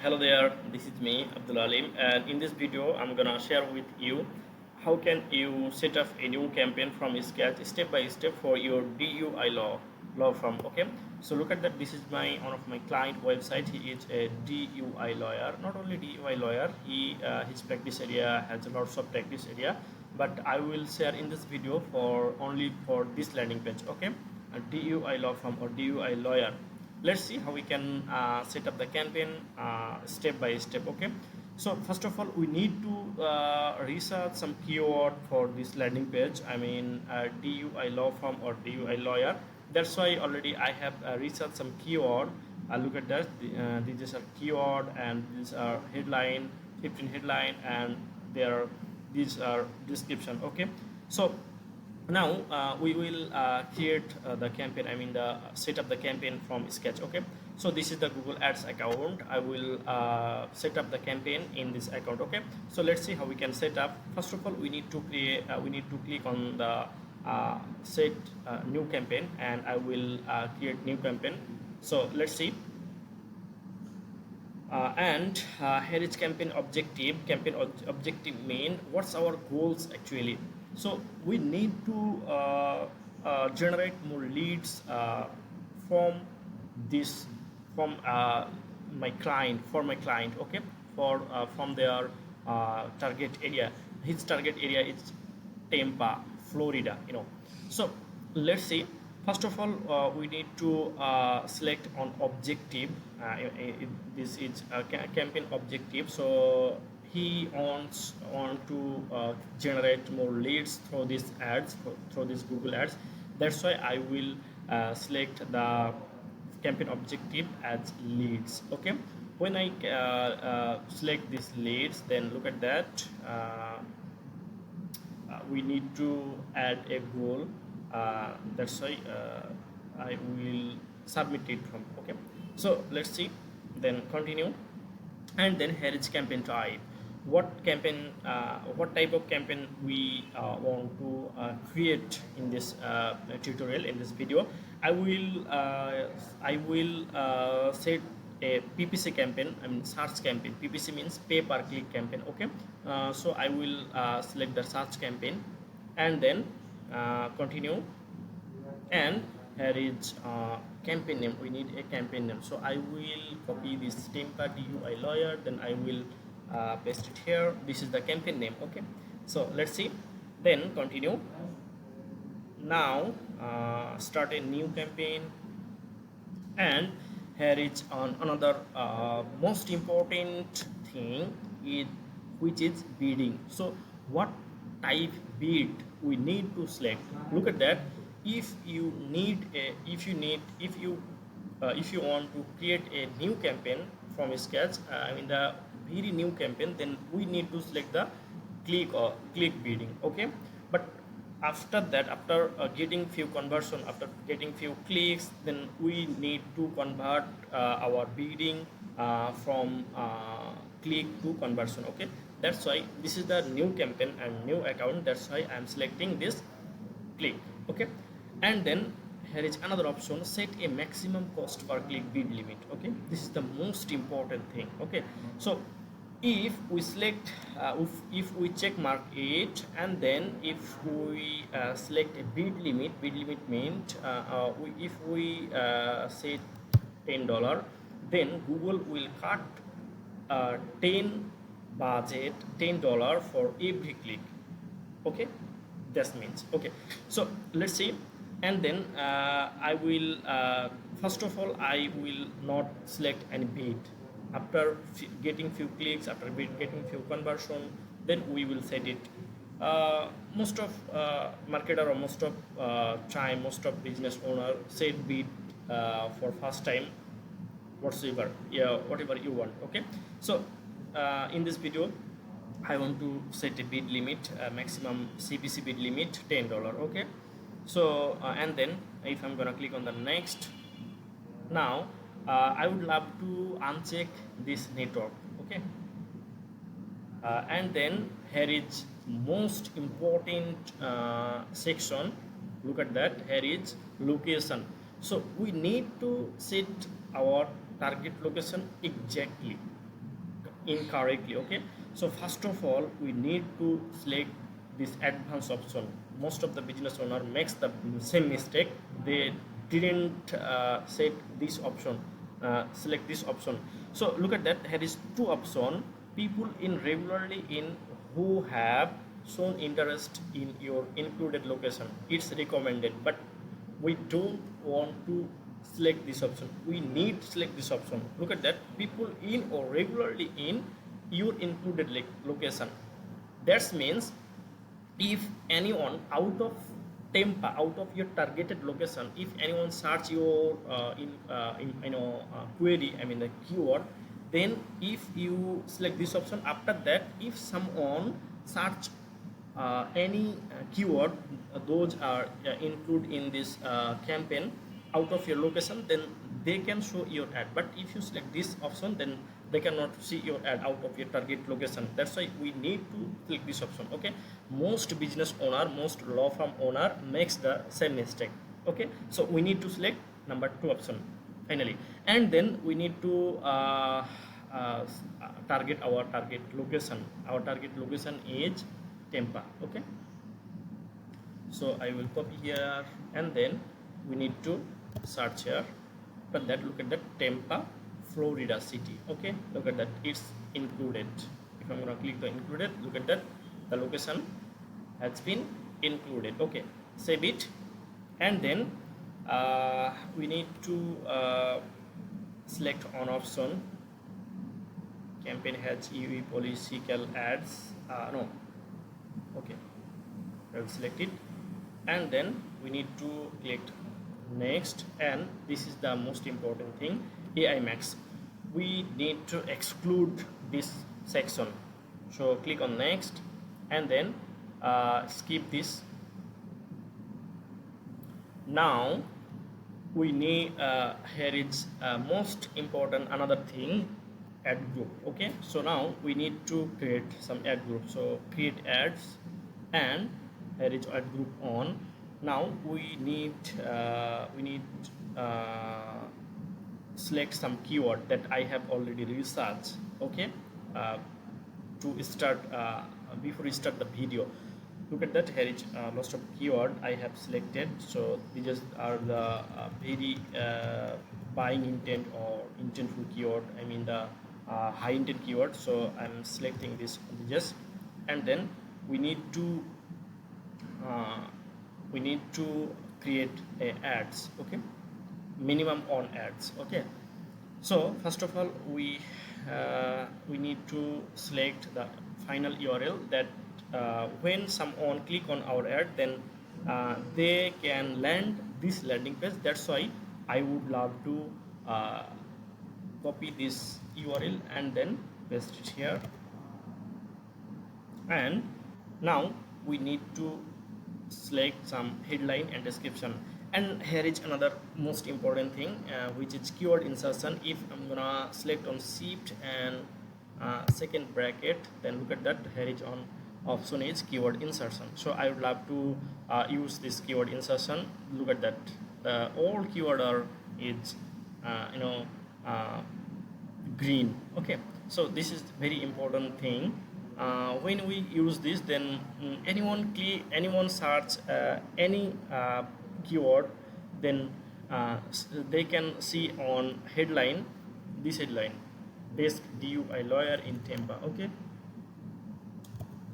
Hello there, this is me Abdul Alim, and in this video I'm gonna share with you how can you set up a new campaign from scratch step by step for your DUI law firm. Okay, so look at that. This is one of my client website. He is a DUI lawyer. Not only DUI lawyer, his practice area has lots of practice area, but I will share in this video for only for this landing page. Okay, a DUI law firm or DUI lawyer. Let's see how we can set up the campaign step by step. Okay, so first of all we need to research some keyword for this landing page. I mean DUI law firm or DUI lawyer. That's why already I have researched some keyword. Look at that. These are keyword and these are headline, 15 headline, and these are description. Okay, so now we will create the campaign. I mean the set up the campaign from scratch. Okay, so this is the Google Ads account. I will set up the campaign in this account. Okay, so let's see how we can set up. First of all, we need to click on the set new campaign, and I will create new campaign. So let's see. Here is campaign objective. Objective mean what's our goals actually. So we need to generate more leads from this from my client for my client. Okay, for from their target area. His target area is Tampa, Florida. So let's see. First of all, we need to select on objective. This is a campaign objective. So he wants to generate more leads through these ads, through these Google ads. That's why I will select the campaign objective as leads. Okay, when I select these leads, then look at that. We need to add a goal. That's why I will submit it from. Okay, so let's see, then continue, and then here is campaign type. What type of campaign we want to create in this tutorial, in this video. I will set a PPC campaign. I mean search campaign. PPC means pay per click campaign. Okay, so I will select the search campaign, and then continue, and here is campaign name. We need a campaign name, so I will copy this Tampa DUI lawyer, then I will paste it here. This is the campaign name. Okay, so let's see, then continue. Now start a new campaign, and here is on another most important thing is which is bidding. So what type bid we need to select. Look at that. If you want to create a new campaign from scratch, I mean the very new campaign, then we need to select the click bidding. Okay, but after that, after getting few conversion, after getting few clicks, then we need to convert our bidding from click to conversion. Okay, that's why this is the new campaign and new account. That's why I'm selecting this click. Okay, and then here is another option, set a maximum cost per click bid limit. Okay, this is the most important thing. Okay, so if we select if we check mark it, and then if we select a bid limit means if we say $10, then Google will cut 10 $10 for every click. Okay, that means. Okay, so let's see, and then I will first of all I will not select any bid. After getting few clicks, after getting few conversion, then we will set it. Most of marketer or most of time, most of business owner set bid for first time whatsoever, yeah, whatever you want. Okay, so in this video I want to set a bid limit, maximum CPC bid limit $10. Okay, so and then if I'm gonna click on the next, now I would love to uncheck this network. Okay, and then here is most important section. Look at that. Here is location. So we need to set our target location exactly. incorrectly. Okay, so first of all we need to select this advanced option. Most of the business owner makes the same mistake. They didn't set this option, select this option. So look at that, here is two option. People in regularly in who have shown interest in your included location, it's recommended, but we don't want to select this option. We need to select this option. Look at that, people in or regularly in your included location. That means if anyone out of Tampa, out of your targeted location, if anyone search your query, I mean the keyword, then if you select this option, after that if someone search any keyword, those are included in this campaign out of your location, then they can show your ad. But if you select this option, then they cannot see your ad out of your target location. That's why we need to click this option. Okay, most business owner, most law firm owner makes the same mistake. Okay, so we need to select number 2 option finally, and then we need to target our target location. Our target location is Tampa. Okay, so I will copy here, and then we need to search here. But that, look at that, Tampa, Florida city. Okay, look at that, it's included. If I'm gonna click the included, look at that, the location has been included. Okay, save it, and then we need to select on option. Campaign has DUI political ads. No, okay, I'll select it, and then we need to click next, and this is the most important thing, AI Max. We need to exclude this section, so click on next, and then skip this. Now we need here is most important another thing, ad group. Okay, so now we need to create some ad group. So create ads, and here is ad group on. Now we need select some keyword that I have already researched. Okay, to start before we start the video. Look at that, here is lots of keyword I have selected. So these are the very buying intent or intentful keyword, I mean the high intent keyword. So I'm selecting this just, and then we need to create a ads. Okay, minimum on ads. Okay, so first of all we need to select the final URL that when someone click on our ad, then they can land this landing page. That's why I would love to copy this URL and then paste it here. And now we need to select some headline and description. And here is another most important thing, which is keyword insertion. If I'm gonna select on shift and second bracket, then look at that, here is on option is keyword insertion. So I would love to use this keyword insertion. Look at that, all keyword are is green. Okay, so this is very important thing. When we use this, then anyone search any keyword, then they can see on headline, this headline, desk DUI lawyer in Tampa. Okay,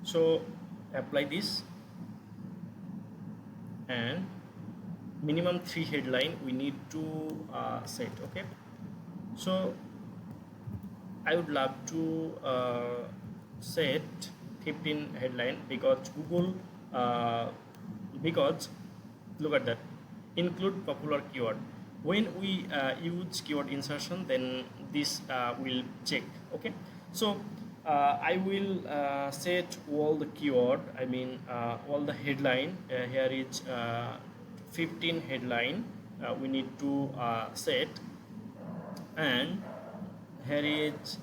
so apply this, and minimum 3 headline we need to set. Okay, so I would love to set 15 headline, because Google because look at that, include popular keyword. When we use keyword insertion, then this will check. Okay, so I will set all the keyword, I mean all the headline. Here is 15 headline we need to set, and here is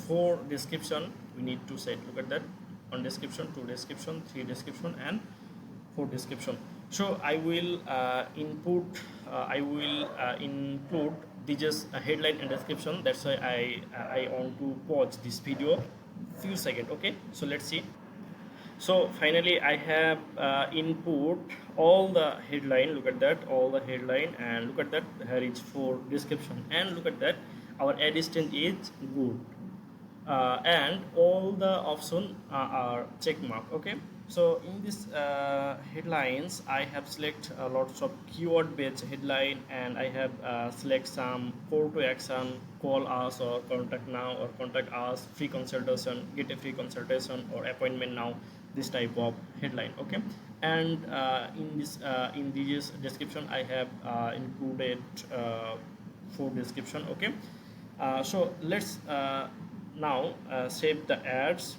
4 description we need to set. Look at that, 1 description, 2 description, 3 description, and 4 description. So I will input I will include just a headline and description. That's why I want to pause this video few seconds. Okay, so let's see. So finally I have input all the headline. Look at that, all the headline, and look at that, here is for description, and look at that, our ad distance is good, and all the options are check mark. Okay, so in this headlines I have select lots of keyword based headline, and I have select some call to action, call us or contact now or contact us, free consultation, get a free consultation, or appointment now, this type of headline. Okay, and in this description I have included for description. Okay, so let's now save the ads.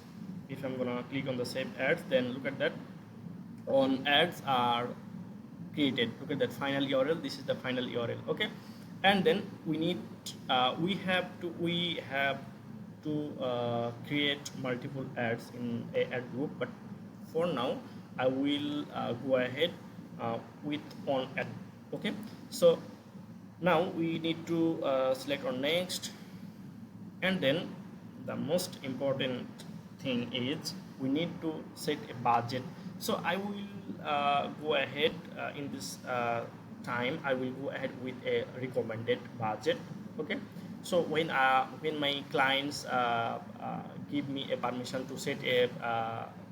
If I'm gonna click on the save ads, then look at that, on ads are created. Look at that final URL, this is the final URL. Okay, and then we have to create multiple ads in a ad group, but for now I will go ahead with one ad. Okay, so now we need to select on next, and then the most important thing is we need to set a budget. So I will go ahead in this time I will go ahead with a recommended budget. Okay, so when my clients give me a permission to set a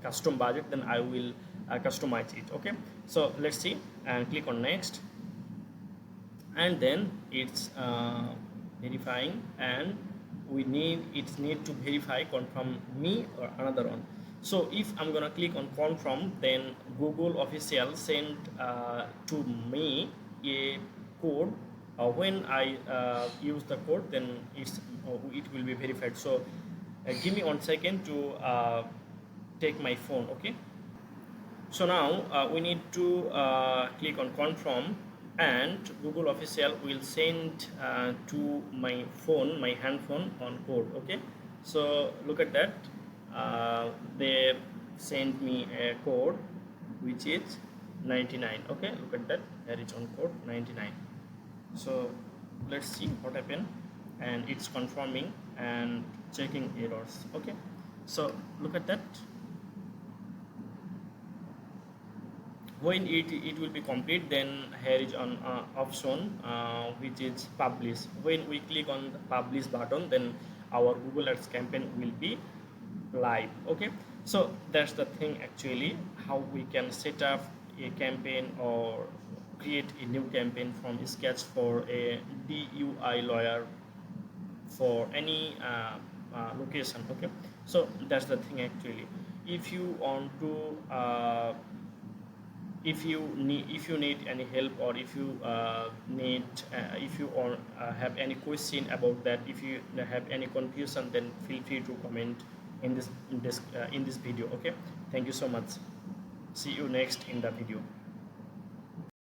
custom budget, then I will customize it. Okay, so let's see, and click on next, and then it's verifying, and it need to verify confirm me or another one. So if I'm gonna click on confirm, then Google official sent to me a code. When I use the code, then it will be verified. So give me 1 second to take my phone. Okay, so now we need to click on confirm, and Google official will send to my phone, my hand phone, on code. Okay, so look at that, they sent me a code which is 99. Okay, look at that, there is on code 99. So let's see what happened, and it's confirming and checking errors. Okay, so look at that, when it will be complete, then here is an option which is publish. When we click on the publish button, then our Google Ads campaign will be live. Okay, so that's the thing actually, how we can set up a campaign or create a new campaign from scratch for a DUI lawyer for any location. Okay, so that's the thing actually. If you want to if you need any help, or if you have any question about that, if you have any confusion, then feel free to comment in this video. Okay, thank you so much, see you next in the video.